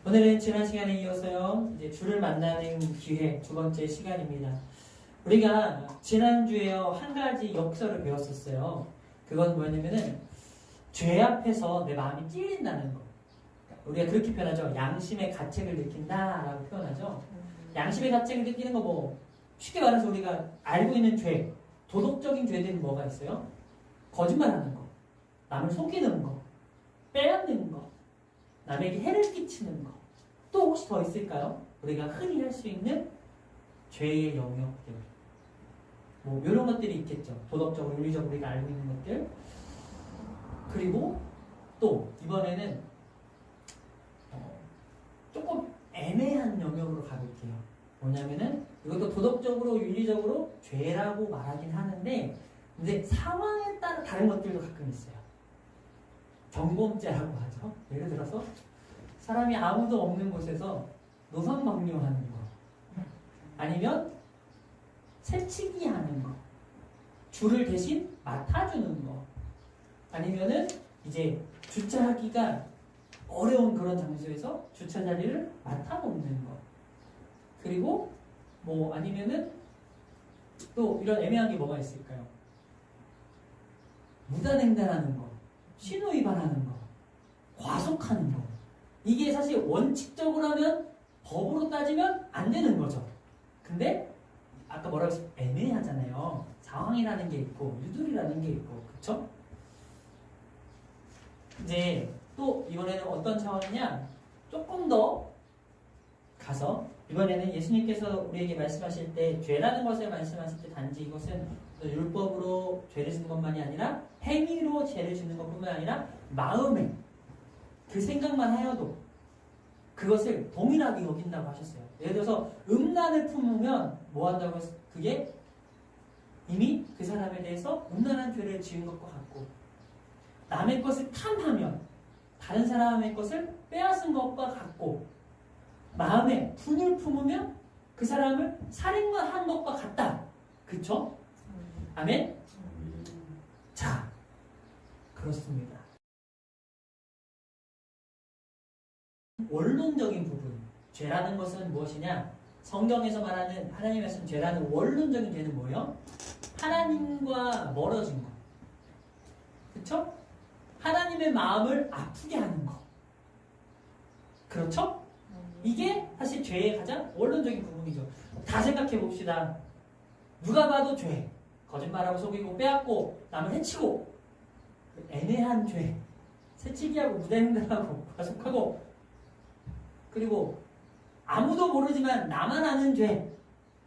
오늘은 지난 시간에 이어서요, 이제 주를 만나는 기회 두 번째 시간입니다. 우리가 지난주에요, 한 가지 역설을 배웠었어요. 그건 뭐냐면은, 죄 앞에서 내 마음이 찔린다는 거. 우리가 그렇게 표현하죠. 양심의 가책을 느낀다라고 표현하죠. 양심의 가책을 느끼는 거 뭐, 쉽게 말해서 우리가 알고 있는 죄, 도덕적인 죄들이 뭐가 있어요? 거짓말하는 거, 남을 속이는 거, 빼앗는 거, 남에게 해를 끼치는 거. 또 혹시 더 있을까요? 우리가 흔히 할 수 있는 죄의 영역들. 뭐 이런 것들이 있겠죠. 도덕적으로, 윤리적으로 우리가 알고 있는 것들. 그리고 또 이번에는 조금 애매한 영역으로 가볼게요. 뭐냐면은 이것도 도덕적으로, 윤리적으로 죄라고 말하긴 하는데, 근데 상황에 따라 다른 것들도 가끔 있어요. 경범죄라고 하죠. 예를 들어서 사람이 아무도 없는 곳에서 노선 방뇨하는 거, 아니면 새치기 하는 거, 줄을 대신 맡아주는 거, 아니면은 이제 주차하기가 어려운 그런 장소에서 주차 자리를 맡아놓는 거, 그리고 뭐 아니면은 또 이런 애매한 게 뭐가 있을까요? 무단횡단하는 거, 신호 위반하는 거, 과속하는 거. 이게 사실 원칙적으로 하면, 법으로 따지면 안 되는 거죠. 근데 아까 뭐라고 했어요? 애매하잖아요. 상황이라는 게 있고 유도리라는 게 있고, 그쵸? 이제 또 이번에는 어떤 차원이냐, 조금 더 가서 이번에는 예수님께서 우리에게 말씀하실 때, 죄라는 것을 말씀하실 때 단지 이것은 율법으로 죄를 짓는 것만이 아니라 행위로 죄를 짓는 것뿐만 아니라 마음에 그 생각만 하여도 그것을 동일하게 여긴다고 하셨어요. 예를 들어서 음란을 품으면 뭐 한다고 했어요? 그게 이미 그 사람에 대해서 음란한 죄를 지은 것과 같고, 남의 것을 탐하면 다른 사람의 것을 빼앗은 것과 같고, 마음에 분을 품으면 그 사람을 살인만 한 것과 같다. 그쵸? 아멘? 자, 그렇습니다. 원론적인 부분, 죄라는 것은 무엇이냐? 성경에서 말하는 하나님의 말씀 죄라는 원론적인 죄는 뭐예요? 하나님과 멀어진 것. 그쵸? 하나님의 마음을 아프게 하는 것. 그렇죠? 이게 사실 죄의 가장 원론적인 부분이죠. 다 생각해 봅시다. 누가 봐도 죄. 거짓말하고 속이고 빼앗고 남을 해치고, 애매한 죄. 새치기하고 무단횡단하고 과속하고, 그리고 아무도 모르지만 나만 아는 죄.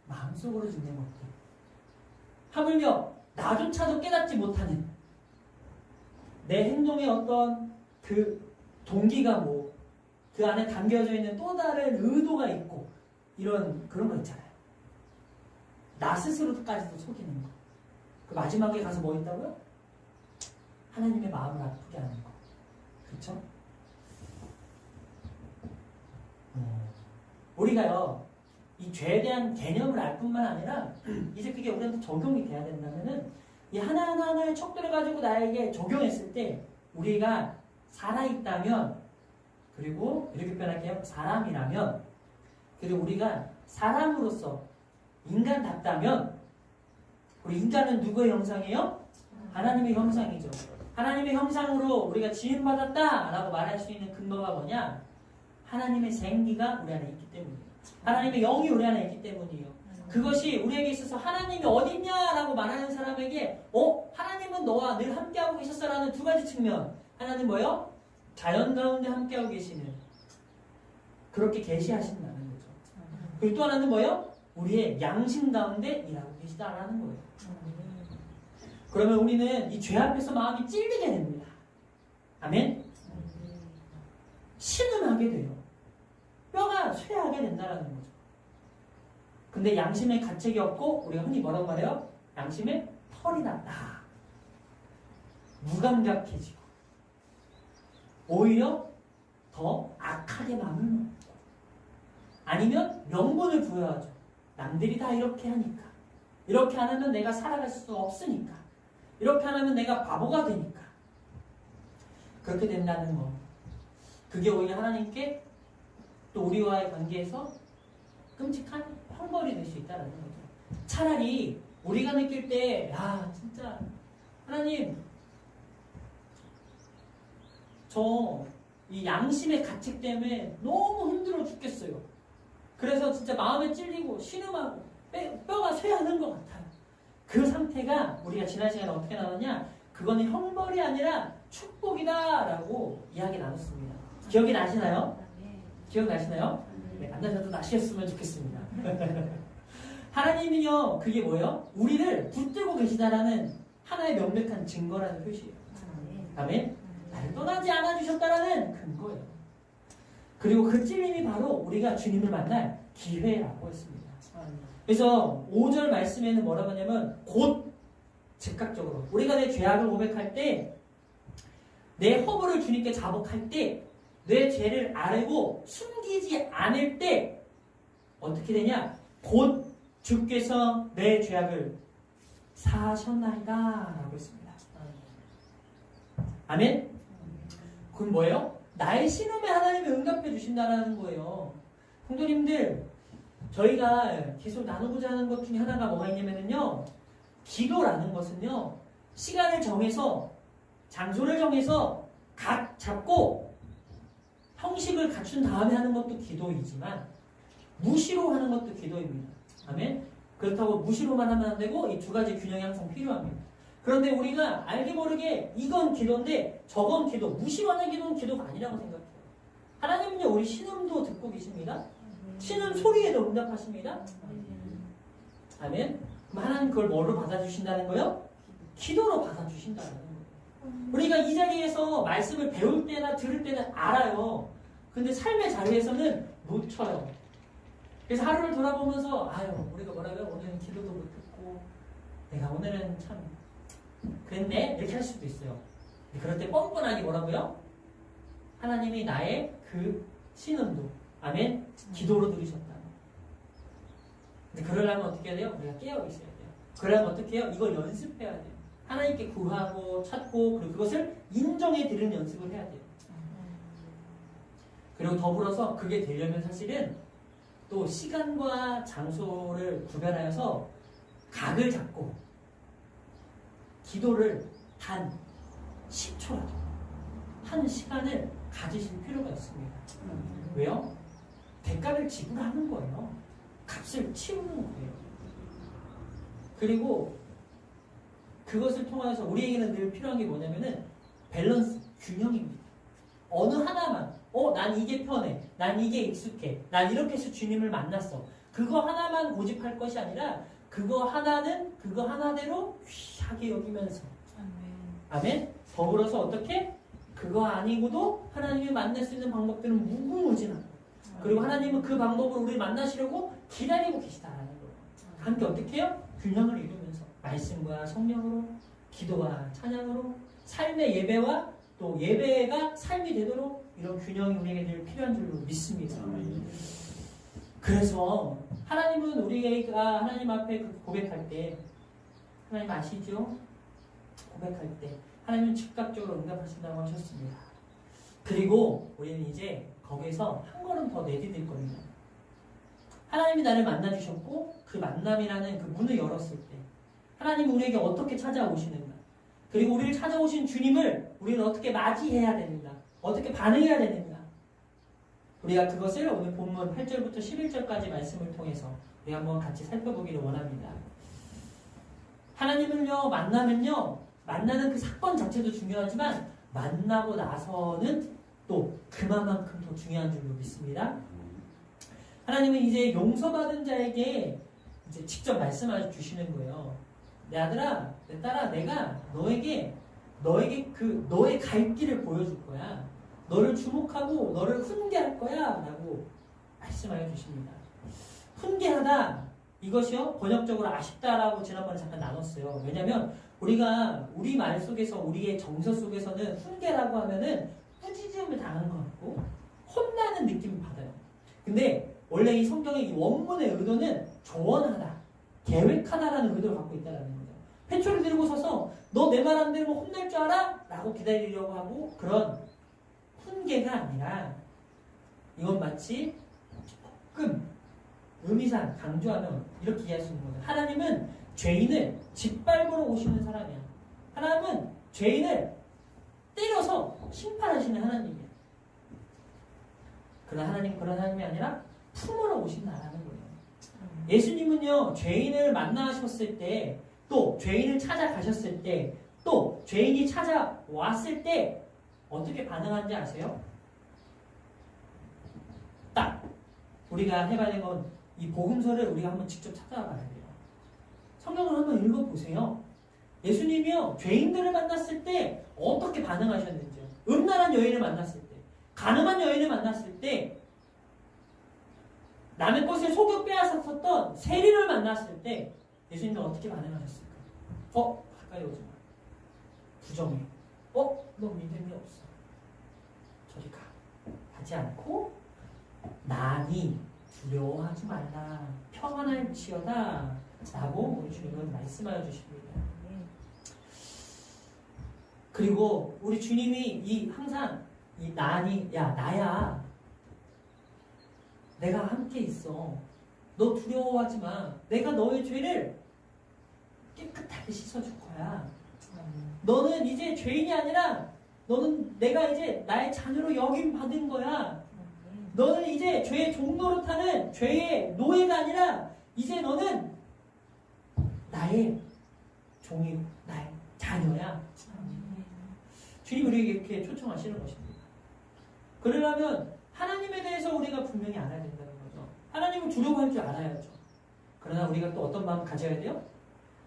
마음속으로 짓는 것들. 하물며 나조차도 깨닫지 못하는 내 행동의 어떤 그 동기가 뭐, 그 안에 담겨져 있는 또 다른 의도가 있고, 이런 그런 거 있잖아요. 나 스스로까지도 속이는 거. 그 마지막에 가서 뭐 있다고요? 하나님의 마음을 아프게 하는 거. 그쵸? 우리가요, 이 죄에 대한 개념을 알 뿐만 아니라 이제 그게 우리한테 적용이 돼야 된다면은, 이 하나하나의 척도를 가지고 나에게 적용했을 때 우리가 살아있다면, 그리고 이렇게 표현할게요. 사람이라면, 그리고 우리가 사람으로서 인간답다면, 우리 인간은 누구의 형상이에요? 하나님의 형상이죠. 하나님의 형상으로 우리가 지음받았다라고 말할 수 있는 근거가 뭐냐? 하나님의 생기가 우리 안에 있기 때문이에요. 하나님의 영이 우리 안에 있기 때문이에요. 그것이 우리에게 있어서 하나님이 어딨냐라고 말하는 사람에게 하나님은 너와 늘 함께하고 계셨어라는 두 가지 측면. 하나는 뭐예요? 자연 가운데 함께하고 계시는, 그렇게 계시하신다는 거죠. 그리고 또 하나는 뭐예요? 우리의 양심 가운데 일하고 계시다라는 거예요. 그러면 우리는 이 죄 앞에서 마음이 찔리게 됩니다. 아멘? 신음하게 돼요. 뼈가 쇠하게 된다는 거죠. 근데 양심의 가책이 없고, 우리가 흔히 뭐라고 말해요? 양심의 털이 났다. 무감각해지고 오히려 더 악하게 마음을 먹고, 아니면 명분을 부여하죠. 남들이 다 이렇게 하니까, 이렇게 안 하면 내가 살아갈 수 없으니까, 이렇게 안 하면 내가 바보가 되니까, 그렇게 된다는 거. 그게 오히려 하나님께 또 우리와의 관계에서 끔찍한 형벌이 될 수 있다는 거죠. 차라리 우리가 느낄 때, 야, 진짜, 하나님, 이 양심의 가책 때문에 너무 힘들어 죽겠어요. 그래서 진짜 마음에 찔리고 신음하고 뼈가 쇠하는 것 같아요. 그 상태가 우리가 지난 시간에 어떻게 나눴냐? 그거는 형벌이 아니라 축복이다라고 이야기 나눴습니다. 기억이 나시나요? 기억나시나요? 네, 안 나셔도 나셨으면 좋겠습니다. 하나님은요, 그게 뭐예요? 우리를 붙들고 계시다라는 하나의 명백한 증거라는 표시예요. 아멘? 나를 떠나지 않아 주셨다라는 근거예요. 그리고 그 찔림이 바로 우리가 주님을 만날 기회라고 했습니다. 그래서 5절 말씀에는 뭐라고 하냐면 곧 즉각적으로 우리가 내 죄악을 고백할 때, 내 허물을 주님께 자복할 때, 내 죄를 알고 숨기지 않을 때 어떻게 되냐? 곧 주께서 내 죄악을 사하셨나이다 라고 했습니다. 아멘? 그건 뭐예요? 나의 신음에 하나님이 응답해 주신다는 거예요. 성도님들, 저희가 계속 나누고자 하는 것 중에 하나가 뭐가 있냐면요, 기도라는 것은요, 시간을 정해서, 장소를 정해서 각 잡고 형식을 갖춘 다음에 하는 것도 기도이지만 무시로 하는 것도 기도입니다. 아멘? 그렇다고 무시로만 하면 안 되고 이 두 가지 균형이 항상 필요합니다. 그런데 우리가 알게 모르게 이건 기도인데 저건 기도, 무시로 하는 기도는 기도가 아니라고 생각해요. 하나님은요, 우리 신음도 듣고 계십니다. 신음 소리에도 응답하십니다. 아멘? 그럼 하나님 그걸 뭐로 받아주신다는 거예요? 기도로 받아주신다는 거예요. 우리가 이 자리에서 말씀을 배울 때나 들을 때는 알아요. 근데 삶의 자리에서는 놓쳐요. 그래서 하루를 돌아보면서 아유, 우리가 뭐라고요? 오늘은 기도도 못했고 내가 오늘은 참 그랬네? 이렇게 할 수도 있어요. 그럴 때 뻔뻔하게 뭐라고요? 하나님이 나의 그 신음도, 아멘? 기도로 들으셨다. 근데 그러려면 어떻게 해야 돼요? 우리가 깨어 있어야 돼요. 그러려면 어떻게 해요? 이걸 연습해야 돼요. 하나님께 구하고 찾고, 그리고 그것을 인정해 드리는 연습을 해야 돼요. 그리고 더불어서 그게 되려면 사실은 또 시간과 장소를 구별하여서 각을 잡고 기도를 단 10초라도 한 시간을 가지실 필요가 있습니다. 왜요? 대가를 지불하는 거예요. 값을 치우는 거예요. 그리고 그것을 통해서 우리에게는 늘 필요한 게 뭐냐면은 밸런스, 균형입니다. 어느 하나만, 난 이게 편해, 난 이게 익숙해, 난 이렇게 해서 주님을 만났어. 그거 하나만 고집할 것이 아니라 그거 하나는 그거 하나대로 귀하게 여기면서, 아멘. 더불어서 어떻게? 그거 아니고도 하나님을 만날 수 있는 방법들은 무궁무진하고, 그리고 하나님은 그 방법으로 우리를 만나시려고 기다리고 계시다라는 거예요. 함께 어떻게 해요? 균형을 이루면서 말씀과 성령으로, 기도와 찬양으로, 삶의 예배와 또 예배가 삶이 되도록 이런 균형이 우리에게 늘 필요한 줄로 믿습니다. 그래서 하나님은 우리가 하나님 앞에 고백할 때, 하나님 아시죠? 고백할 때 하나님은 즉각적으로 응답하신다고 하셨습니다. 그리고 우리는 이제 거기에서 한 걸음 더 내디딜 겁니다. 하나님이 나를 만나주셨고 그 만남이라는 그 문을 열었을 때 하나님이 우리에게 어떻게 찾아오시는가, 그리고 우리를 찾아오신 주님을 우리는 어떻게 맞이해야 되는가, 어떻게 반응해야 되는가, 우리가 그것을 오늘 본문 8절부터 11절까지 말씀을 통해서 우리 한번 같이 살펴보기를 원합니다. 하나님을요, 만나는 그 사건 자체도 중요하지만 만나고 나서는 또 그만큼 더 중요한 줄로 믿습니다. 하나님은 이제 용서받은 자에게 이제 직접 말씀해 주시는 거예요. 내 아들아, 내 딸아, 내가 너에게 그 너의 갈 길을 보여줄 거야. 너를 주목하고 너를 훈계할 거야 라고 말씀하여 주십니다. 훈계하다, 이것이요 번역적으로 아쉽다라고 지난번에 잠깐 나눴어요. 왜냐하면 우리가 우리 말 속에서, 우리의 정서 속에서는 훈계라고 하면은 꾸짖음을 당한 것 같고 혼나는 느낌을 받아요. 근데 원래 이 성경의 이 원문의 의도는 조언하다, 계획하다라는 의도를 갖고 있다는 거죠. 회초리 들고 서서 너 내 말 안 들으면 혼날 줄 알아? 라고 기다리려고 하고, 그런 훈계가 아니라 이건 마치 의미상 강조하면 이렇게 이해할 수 있는 거죠. 하나님은 죄인을 짓밟으러 오시는 사람이야. 하나님은 죄인을 때려서 심판하시는 하나님이야. 그러나 하나님 그런 하나님이 아니라 품으러 오신다라는 거예요. 예수님은요, 죄인을 만나셨을 때, 또 죄인을 찾아가셨을 때, 또 죄인이 찾아왔을 때 어떻게 반응하는지 아세요? 딱 우리가 해봐야 되는 건 이 복음서를 우리가 한번 직접 찾아봐야 돼요. 성경을 한번 읽어보세요. 예수님이요, 죄인들을 만났을 때 어떻게 반응하셨는지요. 음란한 여인을 만났을 때, 가늠한 여인을 만났을 때, 남의 것을 속여 빼앗았었던 세리를 만났을 때 예수님은 어떻게 반응하셨을까? 가까이 오지 마. 부정해. 너 믿음이 없어. 저리 가. 하지 않고 나니 두려워하지 말라. 평안할지어다. 라고 우리 주님은 말씀하여 주십니다. 그리고 우리 주님이 항상 이 나니, 야 나야. 내가 함께 있어. 너 두려워하지 마. 내가 너의 죄를 깨끗하게 씻어줄 거야. 너는 이제 죄인이 아니라 너는 내가 이제 나의 자녀로 여김 받은 거야. 너는 이제 죄의 종로로 타는 죄의 노예가 아니라 이제 너는 나의 종이고 나의 자녀야. 주님 우리에게 이렇게 초청하시는 것입니다. 그러려면 하나님에 대해서 우리가 분명히 알아야 된다는 거죠. 하나님을 두려워할 줄 알아야죠. 그러나 우리가 또 어떤 마음을 가져야 돼요?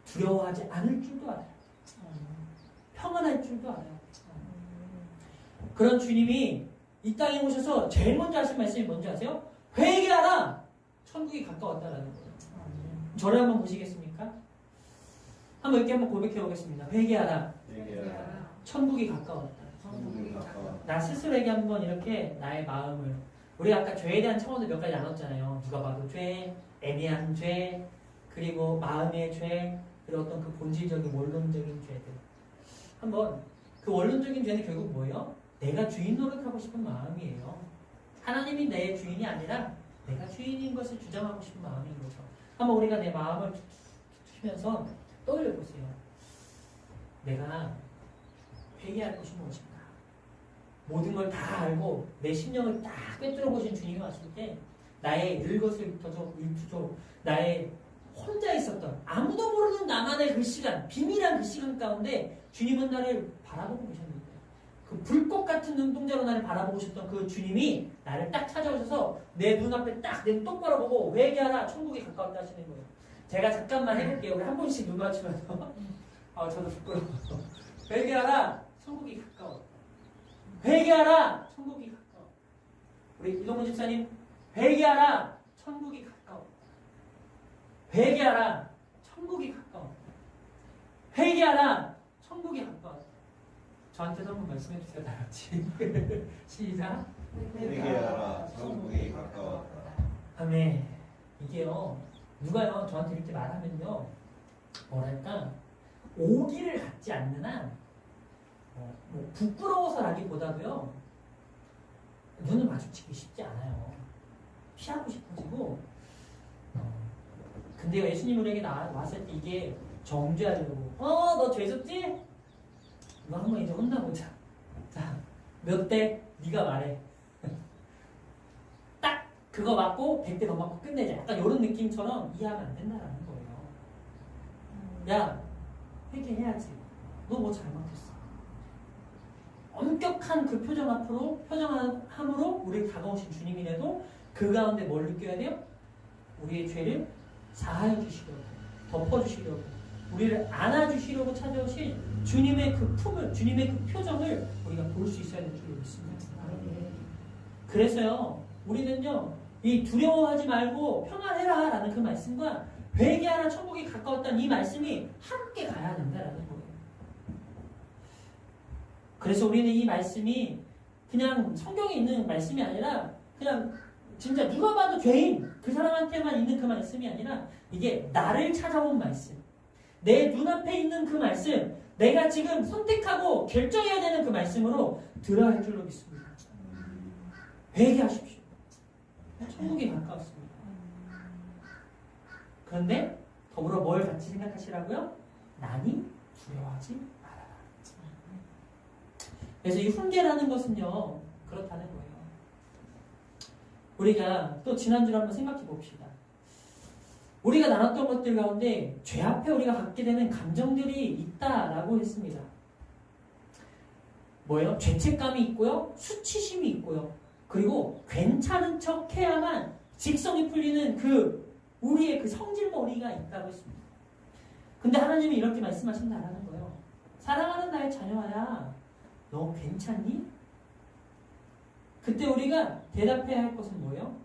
두려워하지 않을 줄도 알아요. 평안할 줄도 알아요. 그런 주님이 이 땅에 오셔서 제일 먼저 하신 말씀이 뭔지 아세요? 회개하라! 천국이 가까웠다라는 거예요. 저를 한번 보시겠습니까? 한번 이렇게 한번 고백해 보겠습니다. 회개하라. 천국이 가까웠다. 나 스스로에게 한번 이렇게 나의 마음을, 우리 아까 죄에 대한 차원을 몇 가지 나눴잖아요. 누가 봐도 죄, 애매한 죄, 그리고 마음의 죄, 그리고 어떤 그 본질적인 원론적인 죄들. 한번 그 원론적인 죄는 결국 뭐예요? 내가 주인 노릇하고 싶은 마음이에요. 하나님이 내 주인이 아니라 내가 주인인 것을 주장하고 싶은 마음인 거죠. 한번 우리가 내 마음을 쉬면서 떠올려 보세요. 내가 회개할 것이 무엇인가? 모든 걸 다 알고 내 심령을 딱 꿰뚫어 보신 주님이 왔을 때 나의 일거수일투족, 나의 혼자 있었던 아무도 모르는 나만의 그 시간, 비밀한 그 시간 가운데 주님은 나를 바라보고 계셨는데 그 불꽃 같은 눈동자로 나를 바라보고 계셨던 그 주님이 나를 딱 찾아오셔서 내 눈앞에 딱 내 똑바로 보고 회개하라, 천국이 가까웠다 하시는 거예요. 제가 잠깐만 해볼게요. 우리 한 번씩 눈 맞추면서 저도 부끄러워요. 회개하라, 천국이 가까워. 회개하라, 천국이 가까워. 우리 이동훈 집사님, 회개하라, 천국이 가까워. 회개하라, 천국이 가까워. 회개하라, 천국이 가까워. 저한테도 한번 말씀해 주세요, 다 같이. 시작. 회개하라, 천국이 가까웠다. 아멘. 이게요, 누가요 저한테 이렇게 말하면요, 뭐랄까, 오기를 갖지 않는 한 뭐 부끄러워서라기보다도요, 눈을 마주치기 쉽지 않아요. 피하고 싶어지고. 근데요, 예수님 우리에게 왔을 때 이게 정죄하려고, 너 죄졌지? 너 한번 이제 혼나보자. 자, 몇 대? 네가 말해. 딱 그거 맞고 100대 더 맞고 끝내자. 약간 이런 느낌처럼 이해하면 안 된다라는 거예요. 야, 회개해야지. 너 뭐 잘못했어. 엄격한 그 표정함으로 우리를 다가오신 주님이라도 그 가운데 뭘 느껴야 돼요? 우리의 죄를 사하여 주시려고, 덮어주시려고, 우리를 안아주시려고 찾아오신 주님의 그 품을, 주님의 그 표정을 우리가 볼 수 있어야 될 줄 믿습니다. 그래서요, 우리는요, 이 두려워하지 말고 평안해라 라는 그 말씀과 회개하라, 천국이 가까웠다는 이 말씀이 함께 가야 된다라는 거예요. 그래서 우리는 이 말씀이 그냥 성경에 있는 말씀이 아니라 그냥 진짜 누가 봐도 죄인 그 사람한테만 있는 그 말씀이 아니라 이게 나를 찾아온 말씀, 내 눈앞에 있는 그 말씀, 내가 지금 선택하고 결정해야 되는 그 말씀으로 들어야 할 줄로 믿습니다. 회개하십시오. 천국이 가까웠습니다. 그런데 더불어 뭘 같이 생각하시라고요? 나니 두려워하지 말아라. 그래서 이 훈계라는 것은요, 그렇다는 거예요. 우리가 또 지난주를 한번 생각해 봅시다. 우리가 나눴던 것들 가운데 죄 앞에 우리가 갖게 되는 감정들이 있다라고 했습니다. 뭐예요? 죄책감이 있고요, 수치심이 있고요, 그리고 괜찮은 척 해야만 직성이 풀리는 우리의 그 성질머리가 있다고 했습니다. 근데 하나님이 이렇게 말씀하신다라는 거예요. 사랑하는 나의 자녀야, 너 괜찮니? 그때 우리가 대답해야 할 것은 뭐예요?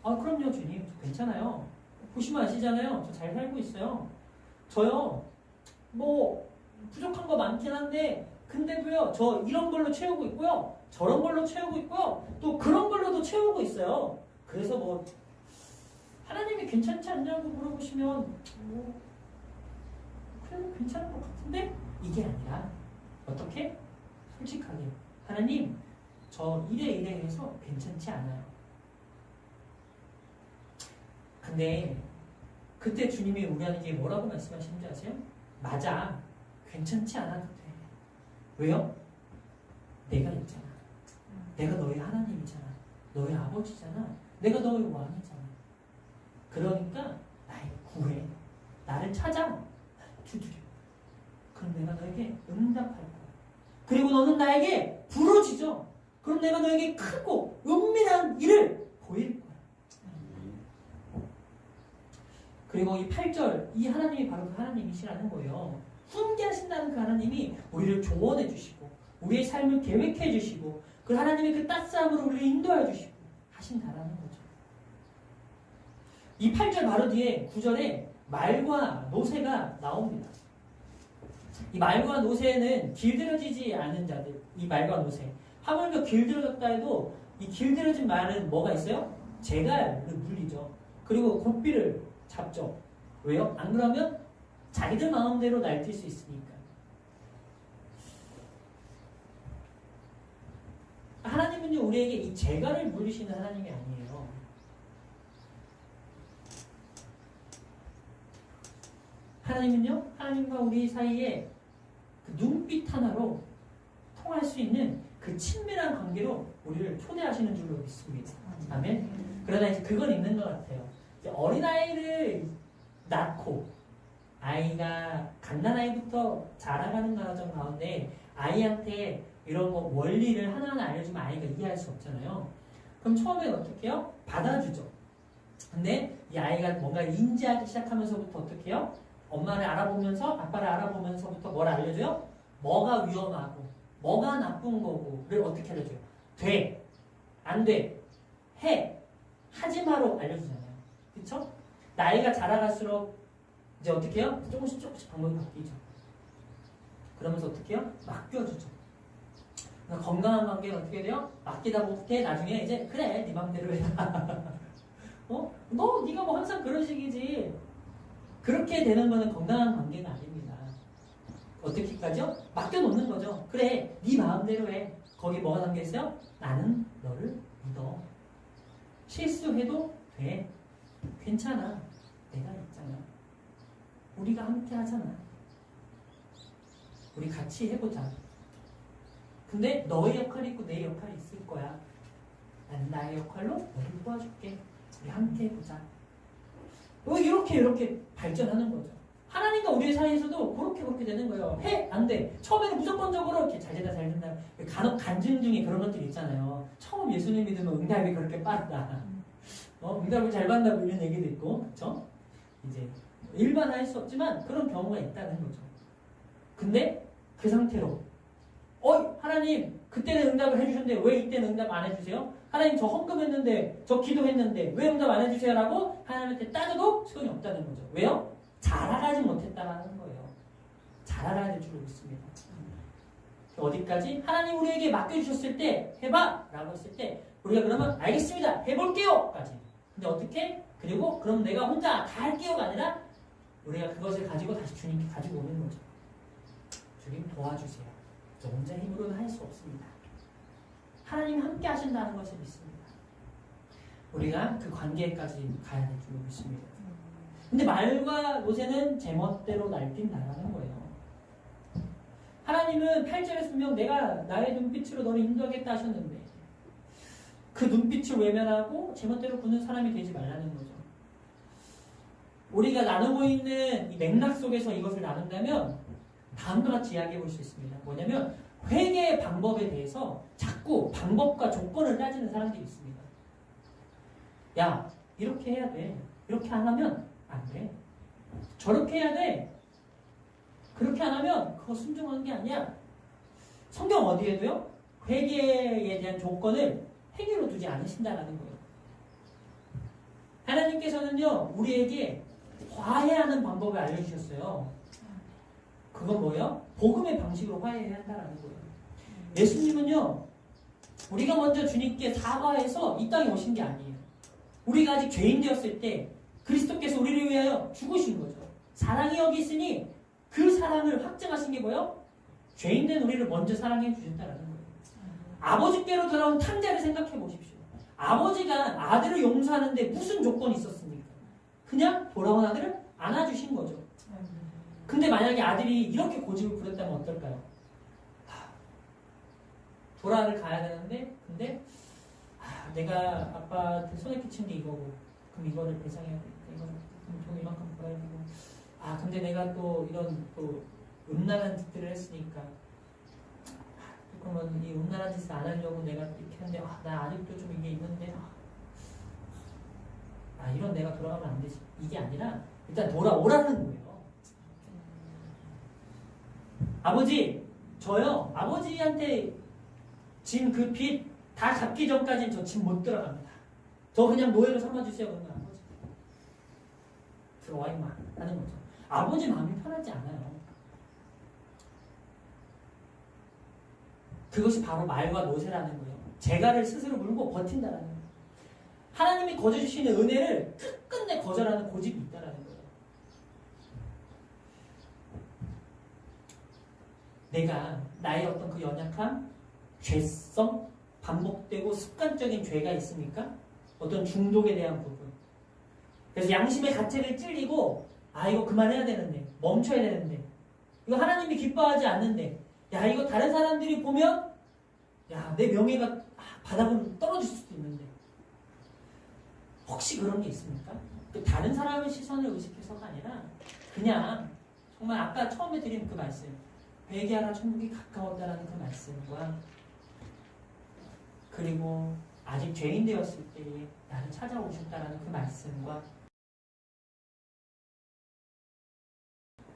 아, 그럼요, 주님. 저 괜찮아요. 보시면 아시잖아요. 저 잘 살고 있어요. 저요, 뭐, 부족한 거 많긴 한데, 근데도요, 저 이런 걸로 채우고 있고요. 저런 걸로 채우고 있고요. 또 그런 걸로도 채우고 있어요. 그래서 뭐, 하나님이 괜찮지 않냐고 물어보시면, 뭐, 그래도 괜찮은 것 같은데? 이게 아니라, 어떻게? 솔직하게. 하나님, 저 이래 해서 괜찮지 않아요. 근데 그때 주님이 우리에게 뭐라고 말씀하시는지 아세요? 맞아. 괜찮지 않아도 돼. 왜요? 내가 있잖아. 내가 너의 하나님이잖아. 너의 아버지잖아. 내가 너의 왕이잖아. 그러니까 날 구해. 나를 찾아. 나를 두드려. 그럼 내가 너에게 응답할 거야. 그리고 너는 나에게 부르짖어. 그럼 내가 너에게 크고 은밀한 일을 보일 거야. 그리고 이 8절, 이 하나님이 바로 그 하나님이시라는 거예요. 훈계하신다는 그 하나님이 우리를 조언해 주시고 우리의 삶을 계획해 주시고 그 하나님의 그 따스함으로 우리를 인도해 주시고 하신다라는 거죠. 이 8절 바로 뒤에 9절에 말과 노새가 나옵니다. 이 말과 노새는 길들여지지 않은 자들, 이 말과 노새. 하물며 길들여졌다 해도 이 길들여진 말은 뭐가 있어요? 재갈을 물리죠. 그리고 고삐를 잡죠. 왜요? 안 그러면 자기들 마음대로 날뛸 수 있으니까. 하나님은요, 우리에게 이 재갈을 물리시는 하나님이 아니에요. 하나님은요, 하나님과 우리 사이에 그 눈빛 하나로 통할 수 있는 그 친밀한 관계로 우리를 초대하시는 줄로 믿습니다. 아멘. 그러나 이제 그건 있는 것 같아요. 이제 어린아이를 낳고 아이가 갓난아이부터 자라가는 과정 가운데 아이한테 이런 거 원리를 하나하나 알려주면 아이가 이해할 수 없잖아요. 그럼 처음에 어떻게 해요? 받아주죠. 근데 이 아이가 뭔가 인지하기 시작하면서부터 어떻게 해요? 엄마를 알아보면서 아빠를 알아보면서부터 뭘 알려줘요? 뭐가 위험하고 뭐가 나쁜 거고를 어떻게 알려줘요? 돼, 안 돼, 해, 하지 마로 알려주잖아요. 그쵸? 나이가 자라갈수록 이제 어떻게 해요? 조금씩 방법이 바뀌죠. 그러면서 어떻게 해요? 맡겨주죠. 그러니까 건강한 관계는 어떻게 돼요? 맡기다 보게 나중에 이제 그래, 네 맘대로 해라. 네가 뭐 항상 그런 식이지. 그렇게 되는 거는 건강한 관계가 아닙니다. 어떻게까지요? 맡겨놓는 거죠. 그래, 네 마음대로 해. 거기 뭐가 담겨있어요? 나는 너를 믿어. 실수해도 돼. 괜찮아. 내가 있잖아. 우리가 함께 하잖아. 우리 같이 해보자. 근데 너의 역할이 있고 내 역할이 있을 거야. 나는 나의 역할로 너를 도와줄게. 우리 함께 해보자. 이렇게 발전하는 거죠. 하나님과 우리의 사이에서도 그렇게 되는 거예요. 해? 안 돼. 처음에는 무조건적으로 이렇게 잘 된다. 간혹 간증 중에 그런 것들이 있잖아요. 처음 예수님 믿으면 응답이 그렇게 빠르다. 응답을 잘 받는다 이런 얘기도 있고, 그렇죠? 이제 일반화할 수 없지만 그런 경우가 있다는 거죠. 근데 그 상태로 하나님 그때는 응답을 해주셨는데 왜 이때는 응답 안 해주세요? 하나님 저 헌금했는데 저 기도했는데 왜 응답 안 해주세요? 라고 하나님한테 따져도 소용이 없다는 거죠. 왜요? 자라가지 못했다라는 거예요. 자라가야 될 줄로 믿습니다. 어디까지? 하나님 우리에게 맡겨주셨을 때 해봐! 라고 했을 때 우리가 그러면 알겠습니다. 해볼게요! 까지. 근데 어떻게? 그리고 그럼 내가 혼자 다 할게요가 아니라 우리가 그것을 가지고 다시 주님께 가지고 오는 거죠. 주님 도와주세요. 저 혼자 힘으로는 할 수 없습니다. 하나님 함께 하신다는 것을 믿습니다. 우리가 그 관계까지 가야 될 줄로 믿습니다. 근데 말과 노새는 제멋대로 날뛴다라는 거예요. 하나님은 8절에 분명 내가 나의 눈빛으로 너를 인도하겠다 하셨는데 그 눈빛을 외면하고 제멋대로 구는 사람이 되지 말라는 거죠. 우리가 나누고 있는 이 맥락 속에서 이것을 나눈다면 다음과 같이 이야기해 볼 수 있습니다. 뭐냐면 회개의 방법에 대해서 자꾸 방법과 조건을 따지는 사람들이 있습니다. 야, 이렇게 해야 돼. 이렇게 안 하면 안 돼. 저렇게 해야 돼. 그렇게 안 하면 그거 순종하는 게 아니야. 성경 어디에도요? 회개에 대한 조건을 행위로 두지 않으신다라는 거예요. 하나님께서는요, 우리에게 화해하는 방법을 알려주셨어요. 그건 뭐예요? 복음의 방식으로 화해해야 한다라는 거예요. 예수님은요, 우리가 먼저 주님께 사과해서 이 땅에 오신 게 아니에요. 우리가 아직 죄인 되었을 때 그리스도께서 우리를 위하여 죽으신 거죠. 사랑이 여기 있으니 그 사랑을 확증하신 게 뭐예요? 죄인된 우리를 먼저 사랑해 주셨다라는 거예요. 아버지께로 돌아온 탕자를 생각해 보십시오. 아버지가 아들을 용서하는데 무슨 조건이 있었습니까? 그냥 돌아온 아들을 안아주신 거죠. 근데 만약에 아들이 이렇게 고집을 부렸다면 어떨까요? 돌아를 가야 되는데 근데 내가 아빠한테 손에 끼친 게 이거고 그럼 이거를 배상해야 되니까 이거는 돈 이만큼 벌어야 되고 근데 내가 또 이런 또 음란한 짓들을 했으니까 그러면 이 음란한 짓을 안 하려고 내가 이렇게 했는데 나 아직도 좀 이게 있는데 이런 내가 돌아가면 안 되지. 이게 아니라 일단 돌아오라는 거예요. 아버지, 저요 아버지한테 진 그 빚 다 갚기 전까지는 저 집 못 들어갑니다. 저 그냥 노예로 삼아주세요. 그러면 아버지 들어와 임마 하는 거죠. 아버지 마음이 편하지 않아요. 그것이 바로 말과 노새라는 거예요. 재갈을 스스로 물고 버틴다라는 거예요. 하나님이 거저주시는 은혜를 끝끝내 거절하는 고집이 있다라는 거예요. 내가 나의 어떤 그 연약함, 죄성, 반복되고 습관적인 죄가 있습니까? 어떤 중독에 대한 부분. 그래서 양심의 가책을 찔리고 이거 그만해야 되는데 멈춰야 되는데 이거 하나님이 기뻐하지 않는데 이거 다른 사람들이 보면 내 명예가 바닥으로 떨어질 수도 있는데 혹시 그런 게 있습니까? 그 다른 사람의 시선을 의식해서가 아니라 그냥 정말 아까 처음에 드린 그 말씀 회개하라 천국이 가까웠다라는 그 말씀과 그리고 아직 죄인 되었을 때에 나를 찾아오셨다라는 그 말씀과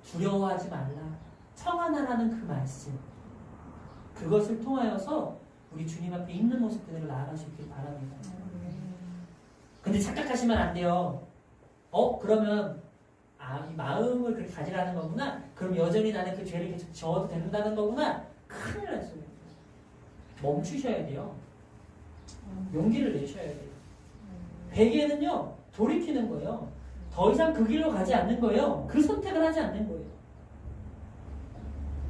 두려워하지 말라 청하나라는 그 말씀 그것을 통하여서 우리 주님 앞에 있는 모습 그대로 나아가시길 바랍니다. 근데 착각하시면 안 돼요. 그러면 이 마음을 그렇게 가지라는 거구나. 그럼 여전히 나는 그 죄를 계속 지어도 된다는 거구나. 큰일 날 소리예요. 멈추셔야 돼요. 용기를 내셔야 돼요. 회개는요 돌이키는 거예요. 더 이상 그 길로 가지 않는 거예요. 그 선택을 하지 않는 거예요.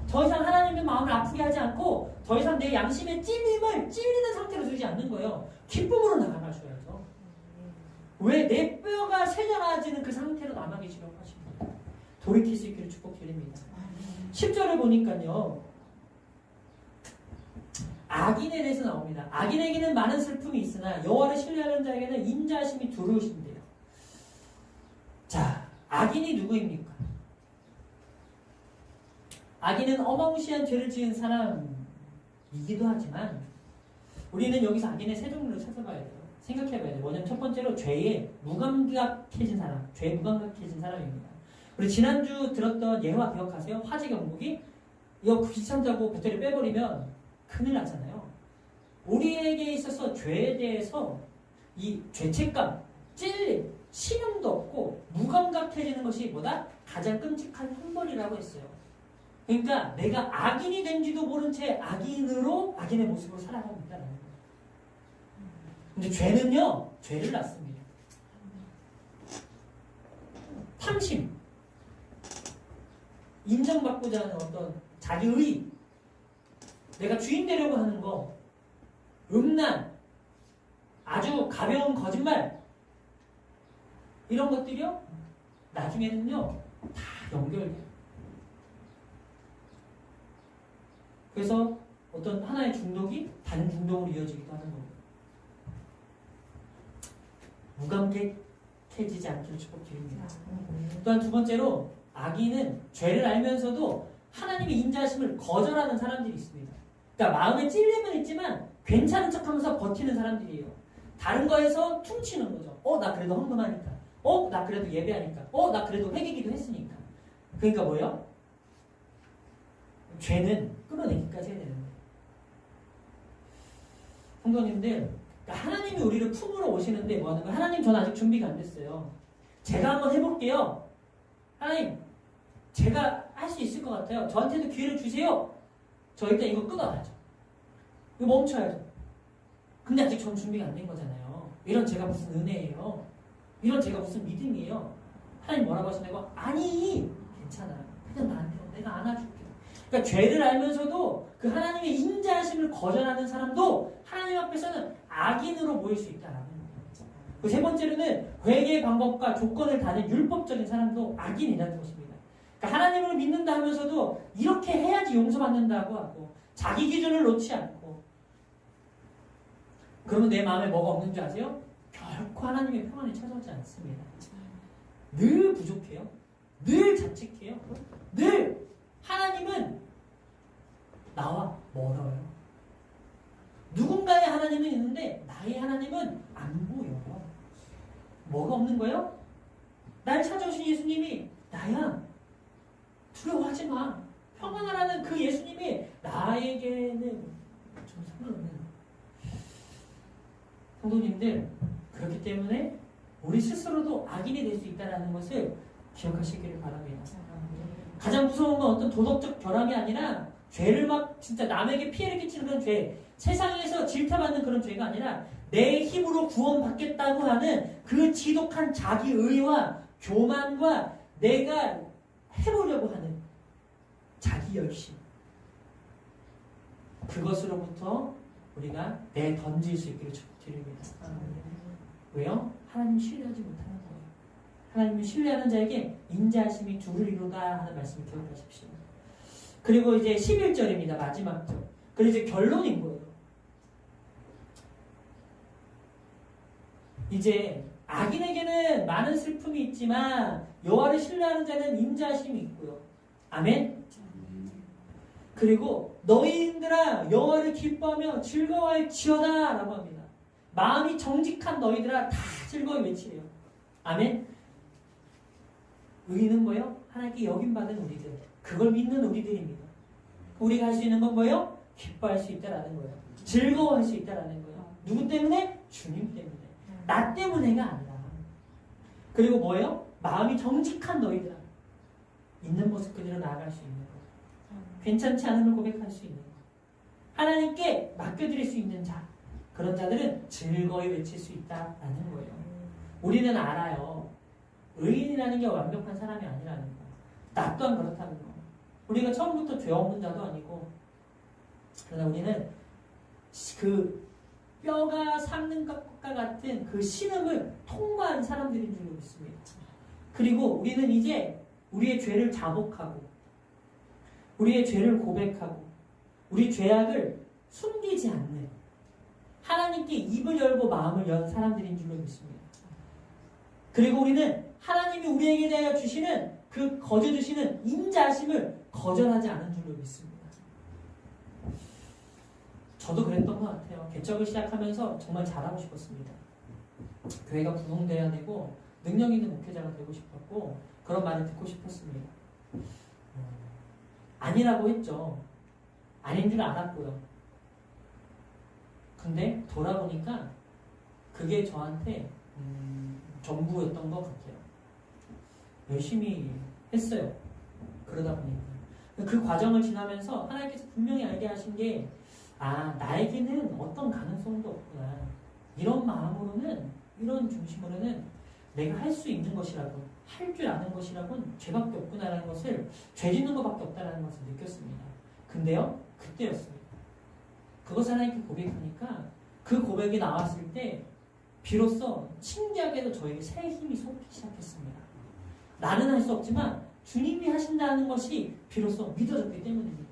더 이상 하나님의 마음을 아프게 하지 않고 더 이상 내 양심의 찔림을 찔리는 상태로 두지 않는 거예요. 기쁨으로 나아가셔야죠. 왜 내 뼈가 쇠장아지는 그 상태로 남아 계시려고 하십니다. 돌이킬 수 있기를 축복드립니다. 10절을 보니까요. 악인에 대해서 나옵니다. 악인에게는 많은 슬픔이 있으나 여호와를 신뢰하는 자에게는 인자하심이 두루우신대요. 자, 악인이 누구입니까? 악인은 어마무시한 죄를 지은 사람이기도 하지만 우리는 여기서 악인의 세 종류를 찾아봐야 돼요. 생각해봐야 돼요. 뭐냐면 첫 번째로 죄에 무감각해진 사람, 죄에 무감각해진 사람입니다. 우리 지난주 들었던 예화 기억하세요? 화재 경보기? 이거 귀찮다고 배터리 빼버리면 큰일 나잖아요. 우리에게 있어서 죄에 대해서 이 죄책감, 찔림, 신음도 없고 무감각해지는 것이 뭐다? 가장 끔찍한 형벌이라고 했어요. 그러니까 내가 악인이 된지도 모른 채 악인의 모습으로 살아가고 있다는 거예요. 근데 죄는요, 죄를 낳습니다. 탐심, 인정받고자 하는 어떤 자기의, 내가 주인 되려고 하는 거, 음란, 아주 가벼운 거짓말, 이런 것들이요, 나중에는요 다 연결돼요. 그래서 어떤 하나의 중독이 다른 중독으로 이어지기도 하는 거예요. 무감각해지지 않기를 축복드립니다. 또한 두 번째로 악인은 죄를 알면서도 하나님의 인자하심을 거절하는 사람들이 있습니다. 그러니까 마음에 찔림은 있지만 괜찮은 척하면서 버티는 사람들이에요. 다른 거에서 퉁치는 거죠. 나 그래도 헌금하니까. 나 그래도 예배하니까. 나 그래도 회개기도 했으니까. 그러니까 뭐예요? 죄는 끊어내기까지 해야 되는 거예요. 성도님들, 그러니까 하나님이 우리를 품으러 오시는데 뭐 하는 거예요? 하나님, 저는 아직 준비가 안 됐어요. 제가 한번 해볼게요. 하나님, 제가 할 수 있을 것 같아요. 저한테도 기회를 주세요. 저 일단 이거 끊어야죠. 이거 멈춰야죠. 근데 아직 전 준비가 안 된 거잖아요. 이런 제가 무슨 은혜예요. 이런 제가 무슨 믿음이에요. 하나님 뭐라고 하시냐고? 아니, 괜찮아. 그냥 나한테 내가 안아줄게. 그러니까 죄를 알면서도 그 하나님의 인자하심을 거절하는 사람도 하나님 앞에서는 악인으로 보일 수 있다라는 거예요. 그 세 번째로는 회개의 방법과 조건을 다는 율법적인 사람도 악인이라는 것입니다. 그러니까 하나님을 믿는다 하면서도 이렇게 해야지 용서받는다고 하고 자기 기준을 놓지 않고 그러면 내 마음에 뭐가 없는 줄 아세요? 결코 하나님의 평안이 찾아오지 않습니다. 늘 부족해요. 늘 자책해요. 늘 하나님은 나와 멀어요. 누군가의 하나님은 있는데 나의 하나님은 안 보여요. 뭐가 없는 거예요? 날 찾아오신 예수님이 나야. 두려워하지 마. 평안하라는 그 예수님이 나에게는 좀 상관없는. 성도님들, 그렇기 때문에 우리 스스로도 악인이 될 수 있다는 것을 기억하시기를 바랍니다. 가장 무서운 건 어떤 도덕적 결함이 아니라 죄를 막 진짜 남에게 피해를 끼치는 그런 죄, 세상에서 질타받는 그런 죄가 아니라 내 힘으로 구원받겠다고 하는 그 지독한 자기의와 교만과 내가 해보려고 하는 자기 열심, 그것으로부터 우리가 내던질 수 있기를 축복드립니다. 왜요? 하나님 신뢰하지 못하는 거예요. 하나님을 신뢰하는 자에게 인자하심이 두르리로다 하는 말씀을 기억하십시오. 그리고 이제 11절입니다. 마지막 절. 그리고 이제 결론인 거예요. 이제 악인에게는 많은 슬픔이 있지만 여호와를 신뢰하는 자는 인자하심이 있고요. 아멘. 그리고 너희들아 여호와를 기뻐하며 즐거워할지어다 라고 합니다. 마음이 정직한 너희들아 다 즐거이 외치래요. 아멘. 의인은 뭐예요? 하나님께 여김받은 우리들, 그걸 믿는 우리들입니다. 우리가 할 수 있는 건 뭐예요? 기뻐할 수 있다라는 거예요. 즐거워할 수 있다라는 거예요. 누구 때문에? 주님 때문에. 나 때문에가 아니라. 그리고 뭐예요? 마음이 정직한 너희들아. 있는 모습 그대로 나아갈 수 있는 거. 괜찮지 않음을 고백할 수 있는 거. 하나님께 맡겨드릴 수 있는 자. 그런 자들은 즐거이 외칠 수 있다라는 거예요. 우리는 알아요. 의인이라는 게 완벽한 사람이 아니라는 거. 나 또한 그렇다는 거. 우리가 처음부터 죄 없는 자도 아니고, 그러나 우리는 그 뼈가 삭는 것과 같은 그 신음을 통과한 사람들인 줄 믿습니다. 그리고 우리는 이제 우리의 죄를 자복하고 우리의 죄를 고백하고 우리 죄악을 숨기지 않는 하나님께 입을 열고 마음을 연 사람들인 줄로 믿습니다. 그리고 우리는 하나님이 우리에게 대하여 주시는 그 거저주시는 인자하심을 거절하지 않은 줄로 믿습니다. 저도 그랬던 것 같아요. 개척을 시작하면서 정말 잘하고 싶었습니다. 교회가 부흥돼야 되고 능력 있는 목회자가 되고 싶었고 그런 말을 듣고 싶었습니다. 아니라고 했죠. 아닌 줄 알았고요. 근데 돌아보니까 그게 저한테 전부였던 것 같아요. 열심히 했어요. 그러다 보니까 그 과정을 지나면서 하나님께서 분명히 알게 하신 게 나에게는 어떤 가능성도 없구나. 이런 마음으로는, 이런 중심으로는 내가 할 수 있는 것이라고, 할 줄 아는 것이라고는 죄밖에 없구나라는 것을, 죄 짓는 것밖에 없다라는 것을 느꼈습니다. 근데요, 그때였습니다. 그것을 하나님께 고백하니까 그 고백이 나왔을 때 비로소 신기하게도 저에게 새 힘이 솟기 시작했습니다. 나는 할 수 없지만 주님이 하신다는 것이 비로소 믿어졌기 때문입니다.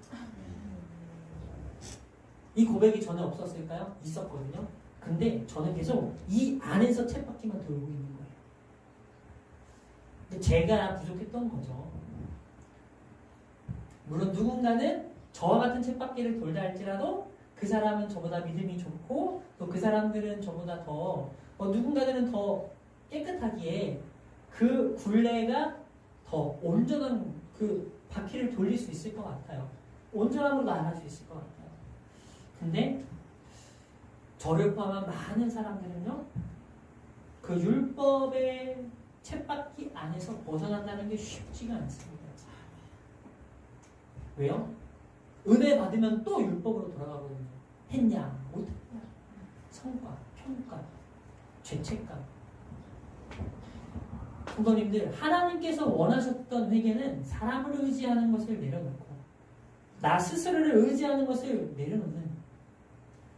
이 고백이 전에 없었을까요? 있었거든요. 근데 저는 계속 이 안에서 쳇바퀴만 돌고 있는 거예요. 근데 제가 부족했던 거죠. 물론 누군가는 저와 같은 쳇바퀴를 돌다 할지라도 그 사람은 저보다 믿음이 좋고 또 그 사람들은 저보다 더 누군가들은 더 깨끗하기에 그 굴레가 더 온전한 그 바퀴를 돌릴 수 있을 것 같아요. 온전함으로 나아갈 수 있을 것 같아요. 근데 저를 포함한 많은 사람들은요, 그 율법의 쳇바퀴 안에서 벗어난다는 게 쉽지가 않습니다. 왜요? 은혜 받으면 또 율법으로 돌아가거든요. 했냐, 못했냐, 성과, 평가, 죄책감. 성도님들, 하나님께서 원하셨던 회개는 사람을 의지하는 것을 내려놓고 나 스스로를 의지하는 것을 내려놓는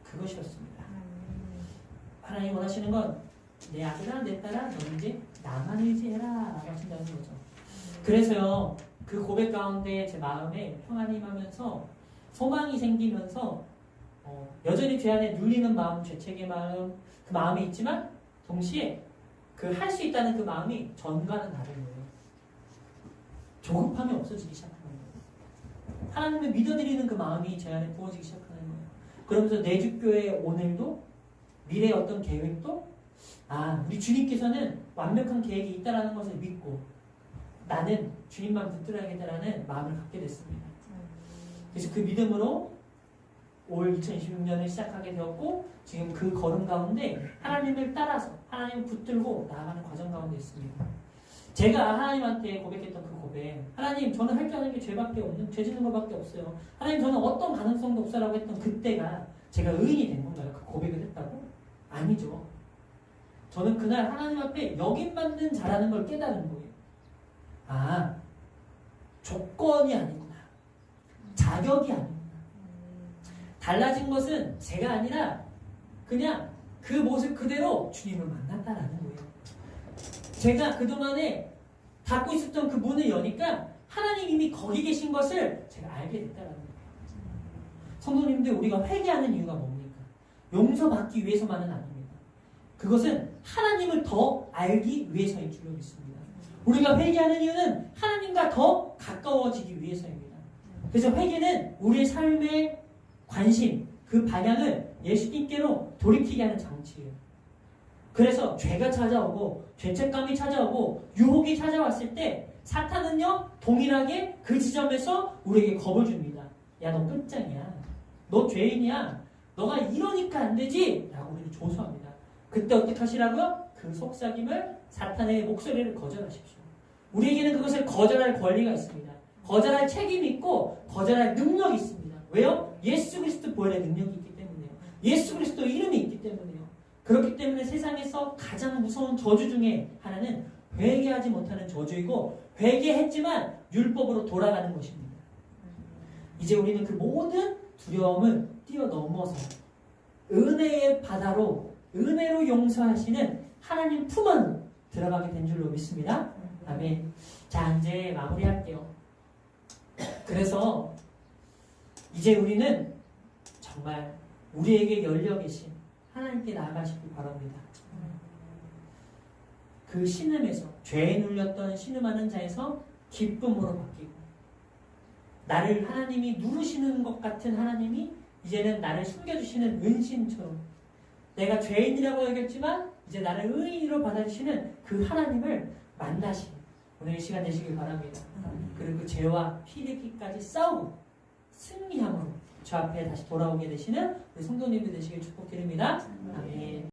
그것이었습니다. 하나님 원하시는 건 내 아들아 내 딸아 너는 이제 나만 의지해라 라고 하신다는 거죠. 그래서요 그 고백 가운데 제 마음에 평안히 하면서 소망이 생기면서 여전히 죄 안에 눌리는 마음, 죄책의 마음, 그 마음이 있지만 동시에 그 할 수 있다는 그 마음이 전과는 다른 거예요. 조급함이 없어지기 시작하는 거예요. 하나님을 믿어드리는 그 마음이 제 안에 부어지기 시작하는 거예요. 그러면서 내주교회 오늘도 미래의 어떤 계획도 우리 주님께서는 완벽한 계획이 있다는 것을 믿고 나는 주님만 붙들어야겠다라는 마음을 갖게 됐습니다. 그래서 그 믿음으로 올 2026년을 시작하게 되었고 지금 그 걸음 가운데 하나님을 따라서 하나님을 붙들고 나아가는 과정 가운데 있습니다. 제가 하나님한테 고백했던 그 고백, 하나님 저는 할 줄 아는 게 죄밖에 없는, 죄 짓는 것밖에 없어요. 하나님 저는 어떤 가능성도 없어라고 했던 그때가 제가 의인이 된 건가요? 그 고백을 했다고? 아니죠. 저는 그날 하나님 앞에 여김받는 자라는 걸 깨달은 거예요. 조건이 아니구나. 자격이 아니구나. 달라진 것은 제가 아니라 그냥 그 모습 그대로 주님을 만났다라는 거예요. 제가 그동안에 닫고 있었던 그 문을 여니까 하나님 이미 거기 계신 것을 제가 알게 됐다라는 거예요. 성도님들, 우리가 회개하는 이유가 뭡니까? 용서받기 위해서만은 아닙니다. 그것은 하나님을 더 알기 위해서인 줄로 믿습니다. 우리가 회개하는 이유는 하나님과 더 가까워지기 위해서입니다. 그래서 회개는 우리의 삶의 관심, 그 방향을 예수님께로 돌이키게 하는 장치예요. 그래서 죄가 찾아오고 죄책감이 찾아오고 유혹이 찾아왔을 때 사탄은요 동일하게 그 지점에서 우리에게 겁을 줍니다. 야, 너 끝장이야. 너 죄인이야. 너가 이러니까 안 되지 라고 우리를 조소합니다. 그때 어떻게 하시라고요? 그 속삭임을 사탄의 목소리를 거절하십시오. 우리에게는 그것을 거절할 권리가 있습니다. 거절할 책임이 있고 거절할 능력이 있습니다. 왜요? 예수 그리스도 보혈의 능력이 있기 때문에요. 예수 그리스도 이름이 있기 때문에요. 그렇기 때문에 세상에서 가장 무서운 저주 중에 하나는 회개하지 못하는 저주이고 회개했지만 율법으로 돌아가는 것입니다. 이제 우리는 그 모든 두려움을 뛰어넘어서 은혜의 바다로 은혜로 용서하시는 하나님 품 안으로 들어가게 된 줄로 믿습니다. 아멘. 자, 이제 마무리할게요. 그래서 이제 우리는 정말 우리에게 열려 계신 하나님께 나아가시길 바랍니다. 그 신음에서 죄에 눌렸던 신음하는 자에서 기쁨으로 바뀌고 나를 하나님이 누르시는 것 같은 하나님이 이제는 나를 숨겨주시는 은신처럼 내가 죄인이라고 여겼지만 이제 나를 의인으로 받아주시는 그 하나님을 만나시는 오늘 이 시간 되시길 바랍니다. 그리고 그 죄와 피되기까지 싸우고 승리함으로 주 앞에 다시 돌아오게 되시는 우리 성도님들 되시길 축복드립니다. 아멘.